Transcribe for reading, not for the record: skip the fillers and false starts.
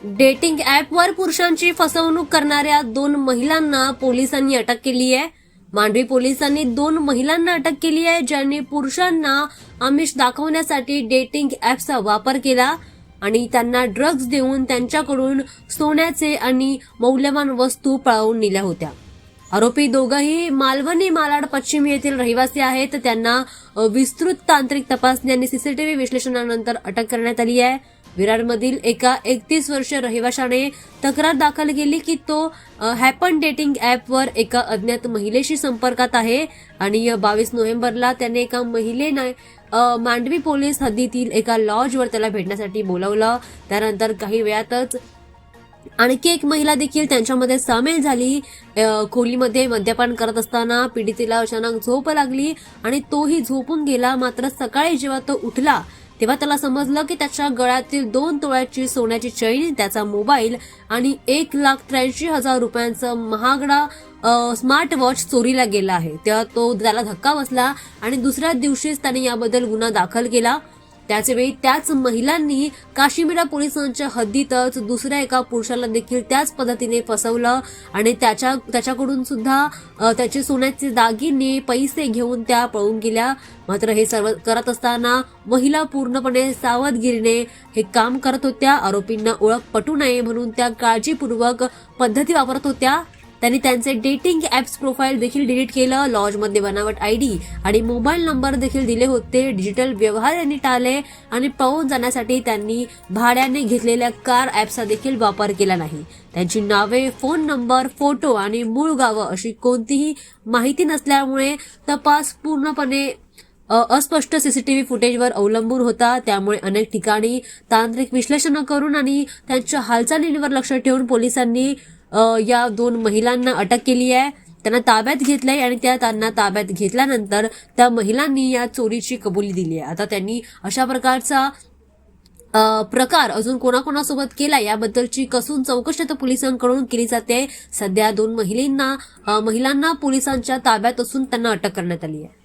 Dating ॲपवर पुरुषांची फसवणूक करणाऱ्या 2 महिलांना पोलिसांनी अटक केली आहे। मांडवी पोलिसांनी 2 महिलांना अटक केली आहे, ज्यांनी पुरुषांना आमिष दाखवण्यासाठी डेटिंग ॲपचा वापर केला आणि त्यांना ड्रग्ज देऊन त्यांच्याकडून सोन्याचे आणि मौल्यवान वस्तू पळवून नेल्या होत्या। आरोपी दोघंही मालवणी मालाड पश्चिम येथील रहिवासी आहेत। त्यांना विस्तृत तांत्रिक तपासणी आणि सीसीटीव्ही विश्लेषणानंतर अटक करण्यात आली आहे। विरारमधील एका 31 वर्षीय रहिवाशाने तक्रार दाखल केली की तो हॅपन डेटिंग ॲपवर एका अज्ञात महिलेशी संपर्कात आहे आणि 22 नोव्हेंबरला त्याने एका महिलेने मांडवी पोलीस हद्दीतील एका लॉजवर त्याला भेटण्यासाठी बोलावलं। त्यानंतर काही वेळातच आणखी एक महिला देखील त्यांच्यामध्ये सामील झाली। खोलीमध्ये मद्यपान करत असताना पीडितेला अचानक झोप लागली आणि तोही झोपून गेला। मात्र सकाळी जेव्हा तो उठला तेव्हा त्याला समजलं की त्याच्या गळ्यातील 2 तोळ्याची सोन्याची चैन, त्याचा मोबाईल आणि 1,83,000 रुपयांचा महागडा स्मार्ट वॉच चोरीला गेला आहे। तेव्हा त्याला धक्का बसला आणि दुसऱ्या दिवशीच त्याने याबद्दल गुन्हा दाखल केला। त्याचवेळी त्याच महिलांनी काश्मीरा पोलिसांच्या हद्दीतच दुसऱ्या एका पुरुषाला देखील त्याच पद्धतीने फसवलं आणि त्याच्याकडून सुद्धा त्याचे सोन्याचे दागिने पैसे घेऊन त्या पळून गेल्या। मात्र हे सर्व करत असताना महिला पूर्णपणे सावधगिरीने हे काम करत होत्या। आरोपींना ओळख पटू नये म्हणून त्या काळजीपूर्वक पद्धती वापरत होत्या। त्यांनी त्यांचे डेटिंग ॲप्स प्रोफाईल देखील डिलीट केलं। लॉजमध्ये बनावट आयडी आणि मोबाईल नंबर देखील दिले होते। डिजिटल व्यवहार यांनी टाळले आणि पळून जाण्यासाठी त्यांनी भाड्याने घेतलेल्या कार ॲप्सचा देखील वापर केला नाही। त्यांची नावे, फोन नंबर, फोटो आणि मूळ गावं अशी कोणतीही माहिती नसल्यामुळे तपास पूर्णपणे अस्पष्ट सीसीटीव्ही फुटेजवर अवलंबून होता। त्यामुळे अनेक ठिकाणी तांत्रिक विश्लेषण करून आणि त्यांच्या हालचालींवर लक्ष ठेवून पोलिसांनी या 2 महिलांना अटक केली आहे। त्यांना ताब्यात घेतलंय आणि त्यांना ताब्यात घेतल्यानंतर त्या महिलांनी या चोरीची कबुली दिली आहे। आता त्यांनी अशा प्रकारचा प्रकार अजून कोणाकोणासोबत केला याबद्दलची कसून चौकशी आता पोलिसांकडून केली जाते। सध्या 2 महिलांना पोलिसांच्या ताब्यात असून त्यांना अटक करण्यात आली आहे।